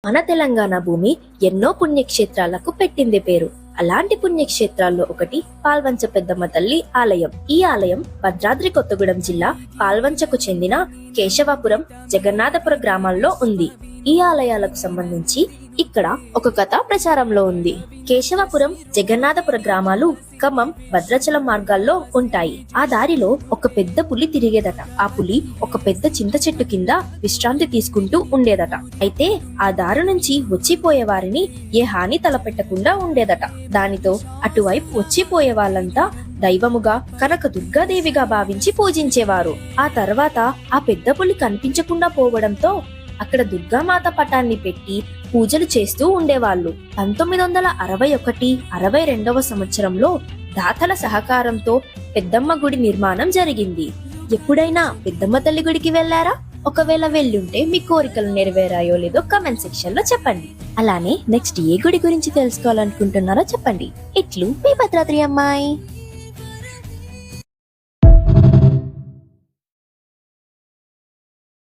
మన తెలంగాణ భూమి ఎన్నో పుణ్యక్షేత్రాలకు పెట్టింది పేరు. అలాంటి పుణ్యక్షేత్రాల్లో ఒకటి పాల్వంచ పెద్దమ్మ తల్లి ఆలయం. ఈ ఆలయం భద్రాద్రి కొత్తగూడెం జిల్లా పాల్వంచకు చెందిన కేశవాపురం, జగన్నాథపుర గ్రామాల్లో ఉంది. ఈ ఆలయాలకు సంబంధించి ఇక్కడ ఒక కథ ప్రచారంలో ఉంది. కేశవాపురం, జగన్నాథపుర గ్రామాలు ఖమ్మం, భద్రాచలం మార్గాల్లో ఉంటాయి. ఆ దారిలో ఒక పెద్ద పులి తిరిగేదట. ఆ పులి ఒక పెద్ద చింత చెట్టు కింద విశ్రాంతి తీసుకుంటూ ఉండేదట. అయితే ఆ దారి నుంచి వచ్చిపోయే వారిని ఏ హాని తలపెట్టకుండా ఉండేదట. దానితో అటువైపు వచ్చిపోయే వాళ్ళంతా దైవముగా, కనక దుర్గాదేవిగా భావించి పూజించేవారు. ఆ తర్వాత ఆ పెద్ద పులి కనిపించకుండా పోవడంతో అక్కడ దుర్గామాత పటాన్ని పెట్టి పూజలు చేస్తూ ఉండేవాళ్ళు. 1961-62 సంవత్సరంలో దాతల సహకారంతో పెద్దమ్మ గుడి నిర్మాణం జరిగింది. ఎప్పుడైనా పెద్దమ్మ తల్లి గుడికి వెళ్లారా? ఒకవేళ వెళ్ళుంటే మీ కోరికలు నెరవేరాయో లేదో కమెంట్ సెక్షన్ లో చెప్పండి. అలానే నెక్స్ట్ ఏ గుడి గురించి తెలుసుకోవాలనుకుంటున్నారో చెప్పండి. ఇట్లు మీ భద్రాద్రి అమ్మాయి.